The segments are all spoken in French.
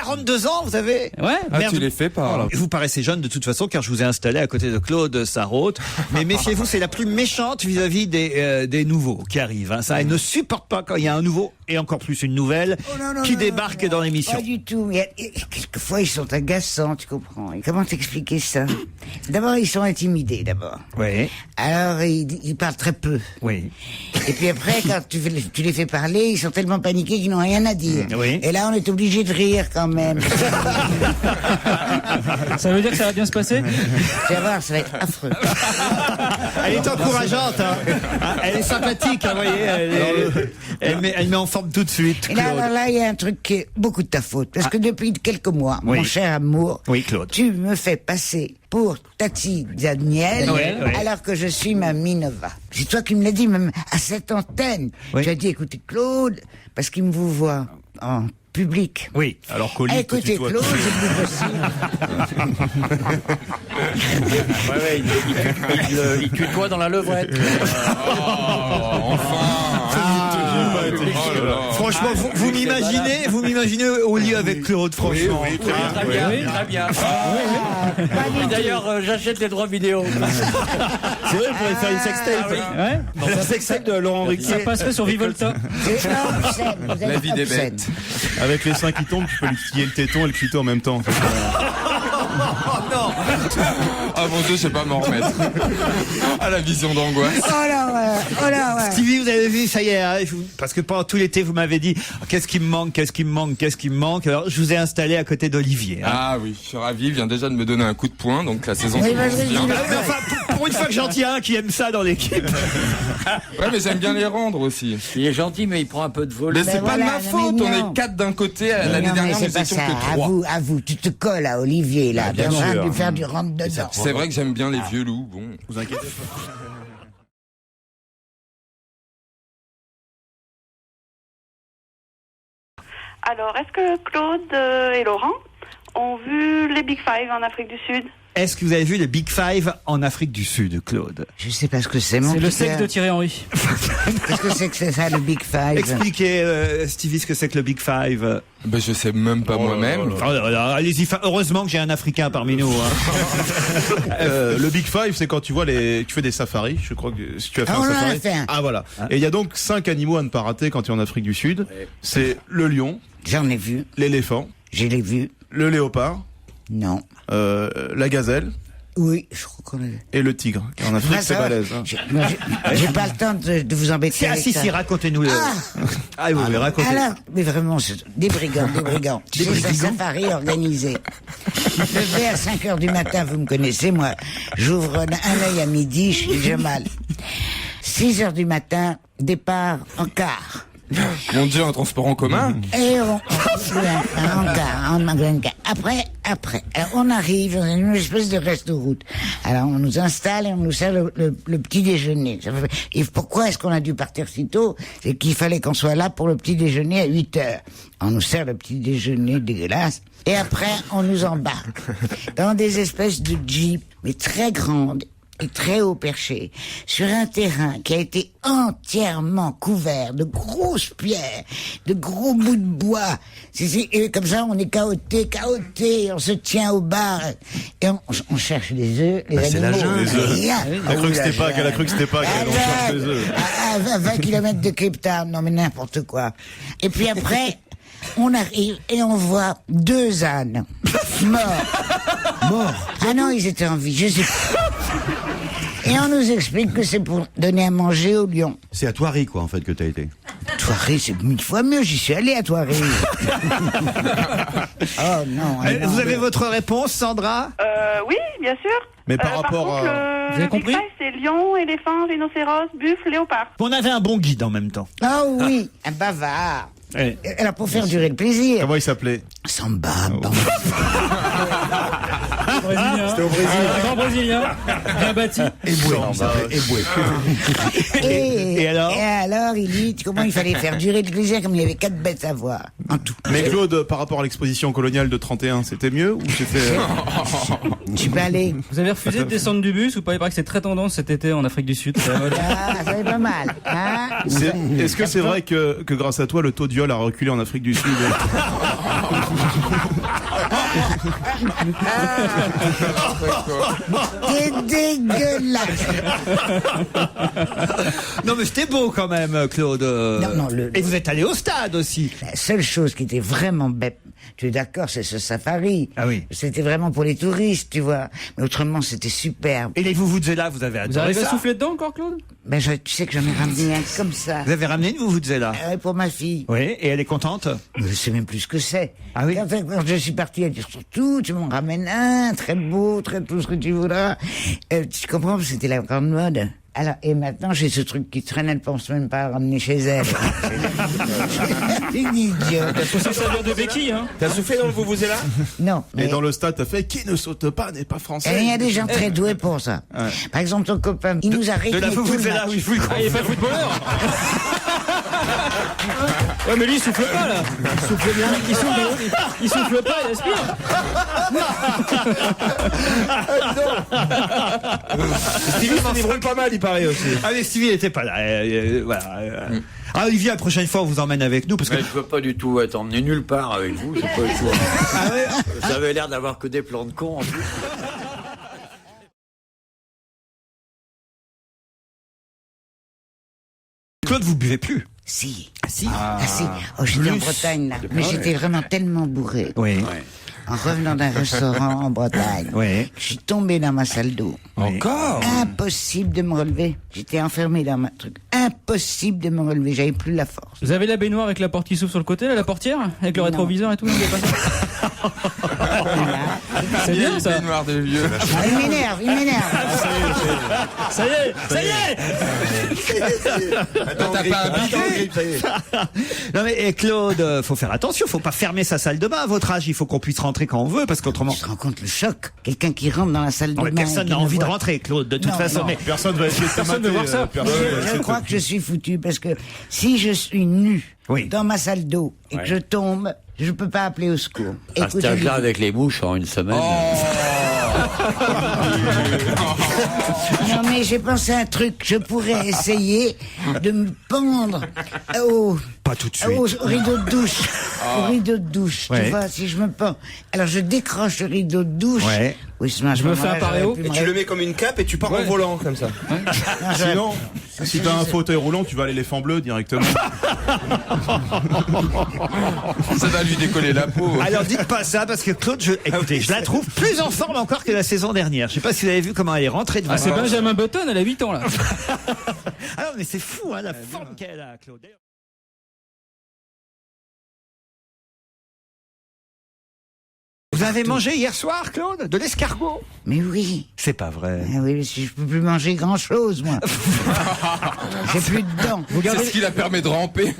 42 ans, vous avez? Ouais. Ah, tu les fais pas. Vous paraissez jeune de toute façon, car je vous ai installé à côté de Claude Sarraute. Mais méfiez-vous, c'est la plus méchante vis-à-vis des nouveaux qui arrivent. Hein. Ça, elle ne supporte pas quand il y a un nouveau, et encore plus une nouvelle, qui débarque dans l'émission. Pas du tout. Quelquefois, ils sont agaçants, tu comprends. Et comment t'expliquer ça? D'abord, ils sont intimidés, d'abord. Oui. Alors, ils parlent très peu. Oui. Et puis après, quand tu les fais parler, ils sont tellement paniqués qu'ils n'ont rien à dire. Oui. Et là, on est obligé de rire quand même. Ça veut dire que ça va bien se passer? Tu vas voir, ça va être affreux. Elle est encourageante, hein. Elle est sympathique, hein, vous voyez. Elle met en forme tout de suite, Et Claude. là, il y a un truc qui est beaucoup de ta faute. Parce que depuis quelques mois, Oui. mon cher amour, Oui, Claude. tu me fais passer pour Tati Daniel, Oui, oui. alors que je suis ma Minova. C'est toi qui me l'as dit, même à cette antenne. Oui. Tu as dit, écoutez, Claude, parce qu'il me vous voit en public. Oui. Alors qu'au lit, Écoutez, toi, Claude, c'est plus possible. Il tutoie dans la levrette. Franchement, vous m'imaginez au lit avec Claude, franchement. Très bien, très bien. Et d'ailleurs, j'achète les droits vidéo. C'est vrai, on pourrait faire une sextape. Ouais. La sextape de Laurent Ruquier. Ça passerait sur Vivolta. C'est obscène, vous êtes La vie des obscène. bêtes. Avec les seins qui tombent, tu peux lui tiller le téton et le clito en même temps. Ah mon Dieu, je sais pas m'en remettre. Ah, la vision d'angoisse. Oh là ouais. Stevie, vous avez vu, ça y est, hein, parce que pendant tout l'été, vous m'avez dit, qu'est-ce qui me manque. Alors, je vous ai installé à côté d'Olivier. Hein. Ah oui, je suis ravi, il vient déjà de me donner un coup de poing, donc la saison Oui, commence vas-y, bien. dis-le. Ah, mais enfin, pour une fois que j'en tiens un qui aime ça dans l'équipe. Ouais, mais j'aime bien les rendre aussi. Il est gentil, mais il prend un peu de vol. Mais c'est pas de ma voilà, faute, mais on non. est 4 d'un côté, Mais l'année non, dernière mais nous c'est pas étions ça. que 3. À vous, tu te colles à Olivier, là. bien T'es en train sûr. de lui faire du rentre dedans. C'est vrai que j'aime bien les vieux loups, bon. Vous inquiétez pas. Alors, est-ce que Claude et Laurent ont vu les Big Five en Afrique du Sud? Est-ce que vous avez vu les Big Five en Afrique du Sud, Claude? Je sais pas ce que c'est, mon C'est le petit sexe cœur. de Thierry Henry. Qu'est-ce que c'est que c'est ça, le Big Five? Expliquez, Stevie, ce que c'est que le Big Five. Ben, je sais même pas moi-même. Oh là là, allez-y, heureusement que j'ai un Africain parmi nous. Hein. Le Big Five, c'est quand tu vois tu fais des safaris. Je crois que si tu as fait Ah, un on en a safari. fait un. Ah voilà. Et il y a donc 5 animaux à ne pas rater quand tu es en Afrique du Sud. C'est le lion, J'en ai vu. l'éléphant, Je l'ai vu. le léopard, Non. la gazelle Oui, je crois qu'on a vu. et le tigre. Et en Afrique, Ah, c'est ça va. balèze. Hein. J'ai pas le temps de vous embêter avec ça. Si, racontez-nous. Ah oui, racontez. Alors, mais vraiment, des brigands. Tu sais, c'est un safari organisé. Levé à 5h du matin, vous me connaissez, moi. J'ouvre un œil à midi, je suis déjà mal. 6h du matin, départ en car. Mon Dieu, un transport en commun? Et en car. Après, alors, on arrive dans une espèce de resto-route. Alors, on nous installe et on nous sert le petit déjeuner. Et pourquoi est-ce qu'on a dû partir si tôt? C'est qu'il fallait qu'on soit là pour le petit déjeuner à 8h. On nous sert le petit déjeuner dégueulasse. Et après, on nous embarque dans des espèces de jeeps, mais très grandes et très haut perché, sur un terrain qui a été entièrement couvert de grosses pierres, de gros bouts de bois. Et comme ça, on est cahoté, on se tient au bar, et on cherche les œufs, les animaux. c'est la jungle, les œufs. Rien. Elle a cru que c'était pas, qu'elle a cru que c'était pas, qu'elle cherche les œufs. À 20 km de Cape Town, non mais n'importe quoi. Et puis après, on arrive et on voit 2 ânes morts. Ah non, ils étaient en vie, je sais pas. Et on nous explique que c'est pour donner à manger aux lions. C'est à Thoiry, quoi, en fait, que t'as été. Thoiry, c'est 1000 fois mieux, j'y suis allé à Thoiry. Oh non. Vous avez votre réponse, Sandra? Oui, bien sûr. Mais par rapport contre, à... Vous avez le Big compris Five, c'est lion, éléphant, rhinocéros, buffle, léopard. On avait un bon guide en même temps. Ah oui, un bavard. Ouais. Alors pour faire durer le plaisir. Comment il s'appelait? Samba. Brésilien. C'était au Brésil. Grand brésilien. Bien bâti. Et alors Et alors, il dit comment il fallait faire durer le plaisir, comme il y avait 4 bêtes à voir, en tout. Mais Claude, par rapport à l'exposition coloniale de 31, c'était mieux ou c'était... Tu peux aller. Vous avez refusé de descendre du bus ou pas? Il paraît que c'est très tendance cet été en Afrique du Sud. C'est la mode. Ah, ça va pas mal. Hein. Est-ce que c'est vrai que grâce à toi, le taux de viol a reculé en Afrique du Sud? T'es dégueulasse. Non, mais c'était beau quand même, Claude. Non, Et vous êtes allé au stade aussi. La seule chose qui était vraiment bête, tu es d'accord, c'est ce safari. Ah oui. C'était vraiment pour les touristes, tu vois. Mais autrement, c'était superbe. Et les Vuvuzela, vous avez Vous adoré arrivez à ça. souffler dedans encore, Claude? Ben, tu sais que j'en ai ramené un comme ça. Vous avez ramené une Vuvuzela. Pour ma fille. Oui, et elle est contente. Je sais même plus ce que c'est. Ah oui. Quand je suis parti, elle dit surtout, tu m'en ramènes un, très beau, très tout ce que tu voudras. Tu comprends, c'était la grande mode. Alors, et maintenant, j'ai ce truc qui traîne, elle pense même pas à ramener chez elle. Une idiote. Ça vient de béquille, hein. T'as soufflé dans le Vuvuzela? Non. Et mais- dans le stade, t'as fait qui ne saute pas n'est pas français. Et il y a des gens très doués pour ça. Par exemple, ton copain, il nous a De rythmé la tout le Vuvuzela, match. oui, je vous le Ah, il est pas footballeur. Ouais, mais lui, il souffle pas, là. Il souffle bien. Il souffle pas, il aspire. Stevie s'en débrouille pas mal, il paraît aussi. Ah, mais Stevie n'était pas là. Voilà. Ah, Olivier, la prochaine fois, on vous emmène avec nous parce que. Mais je veux pas du tout être emmené nulle part avec vous, c'est pas du tout. Vous avez l'air d'avoir que des plans de con en plus. Claude, vous buvez plus. Si. Ah, si. Ah si. Oh, j'étais en Bretagne, là. Mais j'étais vraiment tellement bourré. Oui. En revenant d'un restaurant en Bretagne. Oui. Je suis tombé dans ma salle d'eau. Encore? Impossible de me relever. J'étais enfermé dans ma truc. Impossible de me relever. J'avais plus la force. Vous avez la baignoire avec la porte qui s'ouvre sur le côté, là, la portière? Avec le Non. rétroviseur et tout? Vous avez pas ça? C'est Il y a bien, une ça. baignoire de vieux. Ah, il m'énerve, il m'énerve. Ça y est, ça y est. Attends, t'as pas un bidet? Non mais et Claude, faut faire attention, faut pas fermer sa salle de bain à votre âge, il faut qu'on puisse rentrer quand on veut parce qu'autrement. Tu te rends compte le choc? Quelqu'un qui rentre dans la salle de Non, mais bain. personne et qui n'a me envie de voit. rentrer, Claude, de toute Non, façon. non. Mais Personne va essayer de Personne veut voir ça. Je crois que je suis foutu parce que si je suis nu Oui. dans ma salle d'eau et que je tombe, je peux pas appeler au secours. À Écoute, cet âge-là, je- avec les mouches, en une semaine. Non mais j'ai pensé à un truc. Je pourrais essayer de me pendre au pas tout de suite. au rideau de douche. Au rideau de douche. Ouais. Tu vois, si je me pends. Alors je décroche le rideau de douche. Ouais. Oui, je me fais un paréo. Et tu le mets comme une cape et tu pars en volant, comme ça. Sinon, si t'as un fauteuil roulant, tu vas à l'éléphant bleu directement. Ça va lui décoller la peau. Alors dites pas ça parce que Claude, écoutez, je la trouve plus en forme encore que la saison dernière. Je sais pas si vous avez vu comment elle est rentrée de Ah, c'est vacances. Benjamin Button, elle a 8 ans, là. Alors mais c'est fou hein, la forme qu'elle a, Claude. Vous avez mangé hier soir, Claude, de l'escargot? Mais oui. C'est pas vrai. Ah oui, parce que je peux plus manger grand chose, moi. J'ai plus de dents. C'est ce qui la permet de ramper.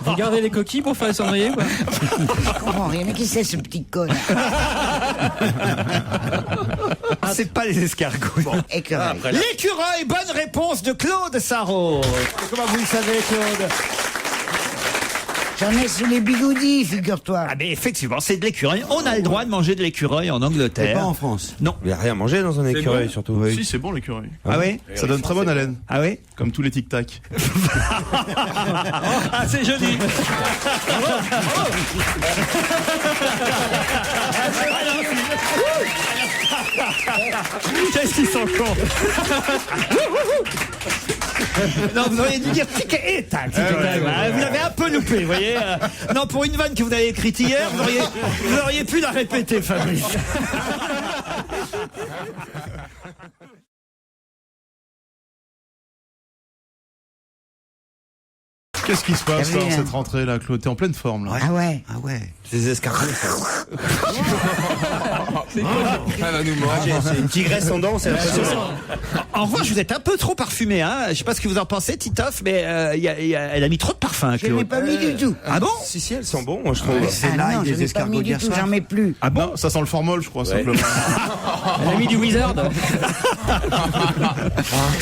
Vous gardez les coquilles pour faire le cendrier, quoi? Je comprends rien. Mais qui c'est ce petit con? Ah, c'est pas les escargots. Écureuil. L'écureuil, bonne réponse de Claude Sarraud. Comment vous le savez, Claude? J'en ai sous les bigoudis, figure-toi. Ah mais effectivement, c'est de l'écureuil. On a le droit de manger de l'écureuil en Et Angleterre. pas en France. Non. Il n'y a rien à manger dans un écureuil, surtout. Si, c'est bon l'écureuil. Ah oui? Ça donne très bonne haleine. Ah oui? Comme tous les tic-tac. Ah c'est joli. Qu'est-ce qu'ils sont cons. Non, vous auriez dû dire tic et tac. Vous l'avez un peu loupé, vous voyez. Non, pour une vanne que vous avez écrite hier, vous auriez pu la répéter, Fabrice. Qu'est-ce qui se passe T'as là, vu, en hein cette rentrée là, Claude? T'es en pleine forme là. Ah ouais. Ah ouais. C'est des escargots, ça. Elle va nous manger. C'est une tigresse en dents, c'est impressionnant. En revanche, vous êtes un peu trop parfumé, hein. Je sais pas ce que vous en pensez, Titoff, mais elle a mis trop de parfum, Je n'ai Claude. pas mis du tout. Ah bon? Si, elles sont bons, moi, je trouve. C'est Ah l'ail non, je des n'ai pas mis escargots du d'hier tout, soir. j'en mets plus. Ah bon? Non, ça sent le formol, je crois, simplement. Elle a mis du Wizard.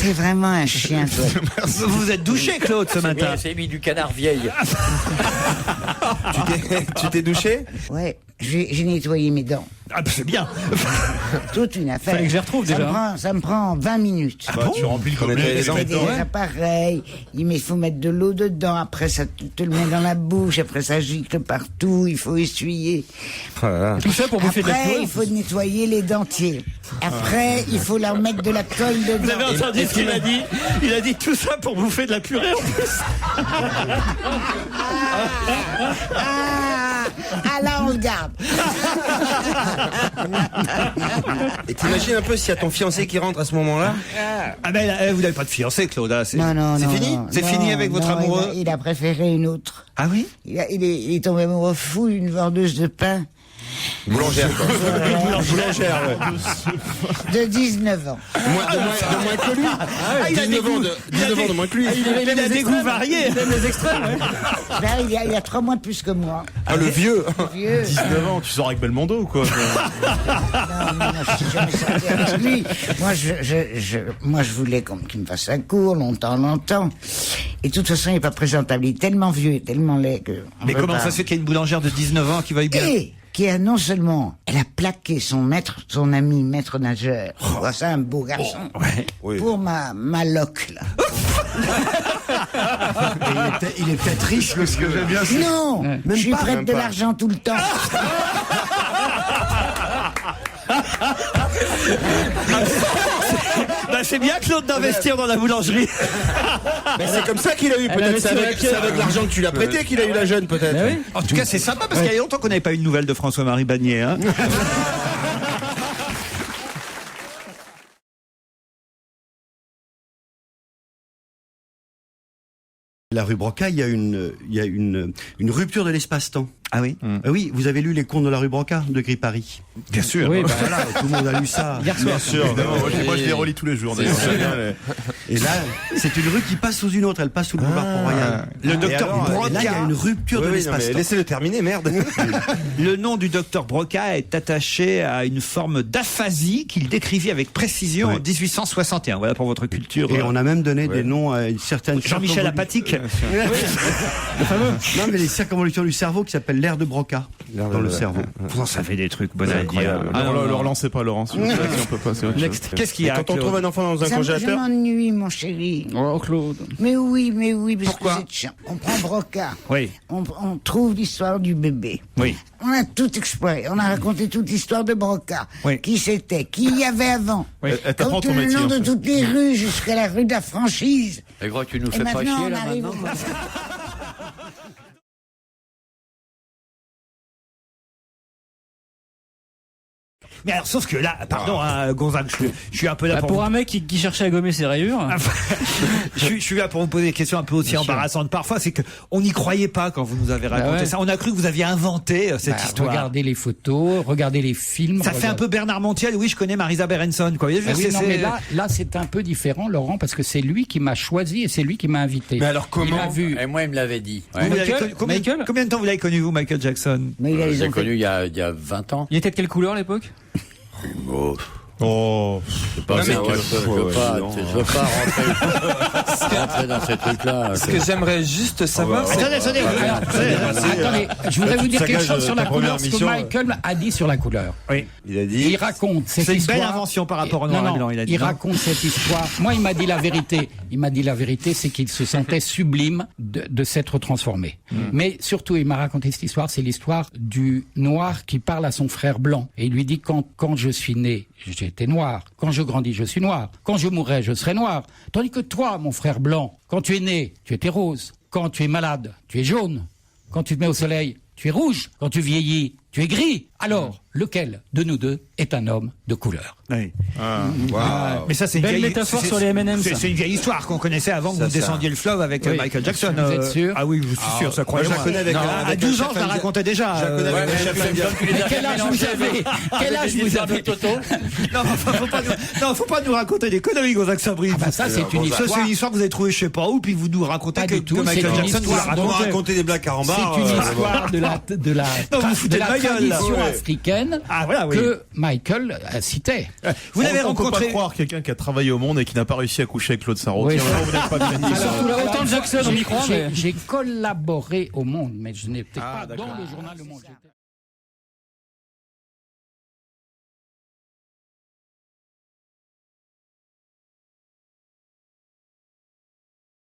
T'es vraiment un chien, toi. Vous vous êtes douché, Claude, ce matin. C'est mis du canard vieille. Tu t'es douché? Ouais. J'ai nettoyé mes dents. Ah, bah, c'est bien. Toute une affaire. Fallait que je les retrouve, déjà. Ça me prend 20 minutes. Tu remplis le gobelet avec les dents. Des appareils, il faut mettre de l'eau dedans, après ça te le met dans la bouche, après ça gicle partout, il faut essuyer. Tout ça pour bouffer de la Après, purée. il faut nettoyer les dentiers. Après, il faut leur mettre de la colle dedans. Vous avez entendu ce qu'il a dit? Il a dit tout ça pour bouffer de la purée en plus. Là, on le garde. Et t'imagines un peu s'il y a ton fiancé qui rentre à ce moment-là? Ah ben là, vous n'avez pas de fiancé, Claude. Hein, Non, non, c'est non, fini non, C'est non, fini avec votre non, amoureux? Il a préféré une autre. Ah oui? Il est tombé amoureux fou d'une vendeuse de pain. Boulangère, quoi. Boulangère, ouais. De 19 ans. De moins que lui. Ah, il a 19 ans de moins que lui. Il a des goûts variés. Il aime les extrêmes, ouais. Là, il y a 3 mois de plus que moi. Ah, le vieux. Vieux. 19 ans, tu sors avec Belmondo ou quoi? Non, je suis jamais sorti avec lui. Moi, je voulais qu'il me fasse un cours, longtemps. Et de toute façon, il n'est pas présentable. Il est tellement vieux et tellement laid que... Mais comment ça se fait qu'il y a une boulangère de 19 ans qui va y bien? Et qui a non seulement, elle a plaqué son ami maître nageur. Oh, ça, un beau garçon. Ouais. Pour ma loque, là. Il est peut-être riche, parce que j'aime bien. Non, je suis pas, prête même de pas. l'argent tout le temps. Bah, c'est bien, Claude, d'investir dans la boulangerie. Mais c'est comme ça qu'il a eu, Elle avait peut-être. C'est sur la avec pierre. l'argent que tu lui as prêté qu'il a eu la jeune, peut-être. Ah oui. En tout cas, c'est sympa parce qu'il y a longtemps qu'on n'avait pas eu de nouvelles de François-Marie Bagné. Hein. La rue Broca, il y a une rupture de l'espace-temps. Ah oui? Oui, vous avez lu Les Contes de la rue Broca de Gripari? Bien sûr. Oui, bah, Voilà, tout le monde a lu ça. hier soir. Bien sûr, évidemment. Moi, je les relis tous les jours. d'ailleurs. Et là, c'est une rue qui passe sous une autre, elle passe sous le boulevard Port-Royal. Le Et docteur alors, là, il y a Broca. une rupture de l'espace-temps. Laissez-le terminer, merde. Le nom du docteur Broca est attaché à une forme d'aphasie qu'il décrivit avec précision en 1861. Voilà pour votre culture. Et on a même donné des noms à une certaine... Jean-Michel Apathique. Non, mais les circonvolutions du cerveau qui s'appellent l'air de Broca dans le cerveau. Vous en savez des trucs, bon à dire. Incroyable. Ah, Non, non, le non. relancez pas, Laurent, s'il vous plaît, si on peut passer à autre chose. Qu'est-ce qu'il y a, Quand on Claude? trouve un enfant dans un Je congélateur. m'ennuie, mon chéri. Oh, Claude. Mais oui, parce Pourquoi que c'est chiant. On prend Broca. Oui. On trouve l'histoire du bébé. Oui. On a tout exploré. On a raconté toute l'histoire de Broca. Oui. Qui c'était, qui y avait avant. Elle t'apprend Tout ton le métier. long en de fait. toutes les rues jusqu'à la rue de la Franchise. Et gros, tu nous Et fais pas maintenant, chier on là arrive maintenant. Mais alors, sauf que là, pardon, hein, Gonzague, je suis un peu là Bah, pour pour vous- un mec qui cherchait à gommer ses rayures. je suis là pour vous poser des questions un peu aussi Bien sûr. embarrassantes. Parfois, c'est que on n'y croyait pas quand vous nous avez raconté ouais. ça. On a cru que vous aviez inventé cette histoire. Regardez les photos, regardez les films. Ça fait un peu Bernard Montiel. Oui, je connais Marisa Berenson, quoi. Vous voyez, Ah oui, c'est- non, c'est- mais là c'est un peu différent, Laurent, parce que c'est lui qui m'a choisi et c'est lui qui m'a invité. Mais alors Il m'a vu. Et moi, il me l'avait dit. Vous l'avez Michael connu- Michael combien de temps vous l'avez connu, vous, Michael Jackson? Mais il a Je les l'ai enfants. connu il y a 20 ans. Il était de quelle couleur à l'époque? Oh, Pas, mais- je veux pas rentrer dans ces trucs-là. Ce que j'aimerais juste savoir, c'est... Attendez. Attendez, je voudrais vous dire quelque chose sur la ta couleur, première ce que mission, Michael a dit sur la couleur. Oui. Il a Et dit. il raconte cette C'est une histoire. belle invention par rapport au noir Non, et blanc, il a dit. il non raconte cette histoire. Moi, il m'a dit la vérité. Il m'a dit la vérité, c'est qu'il se sentait sublime de s'être transformé. Mais surtout, il m'a raconté cette histoire, c'est l'histoire du noir qui parle à son frère blanc. Et il lui dit, quand je suis né, j'étais noir. Quand je grandis, je suis noir. Quand je mourrai, je serai noir. Tandis que toi, mon frère blanc, quand tu es né, tu étais rose. Quand tu es malade, tu es jaune. Quand tu te mets au soleil, tu es rouge. Quand tu vieillis, tu es gris. Alors, lequel de nous deux est un homme de couleur? Oui. Waouh. Mais ça, c'est une Belle vieille métaphore c'est- sur les M&M's, c'est- ça. C'est une vieille histoire qu'on connaissait avant que vous descendiez le fleuve avec Oui. Michael Jackson. Vous êtes sûr? Ah oui, je suis sûr, ça croyez-moi. je la connais avec- à avec 12 le ans, je la chef racontais déjà. Je la connais avec le chef indien. Mais quel âge vous avez? Quel âge vous avez? Non, enfin, faut pas nous raconter des conneries, Gonzague Sabri. Ah bah ça, c'est une Ça, c'est histoire. une histoire que vous avez trouvée je sais pas où, puis vous nous racontez Pas que, du tout, que Michael c'est une Jackson vous l'a histoire. On m'a raconté. raconté des blagues carambars. C'est une histoire de la Non, vous foutez de de la ma gueule, là. tradition Ouais. africaine Ah, voilà, oui. que Michael citait. Vous l'avez on peut pas rencontré. croire quelqu'un qui a travaillé au monde et qui n'a pas réussi à coucher avec Claude Sarraute. Oui. Vous n'êtes pas de génie. Surtout là, autant Jackson, on y croit, mais... J'ai collaboré au Monde, mais je n'étais pas dans le journal Le Monde.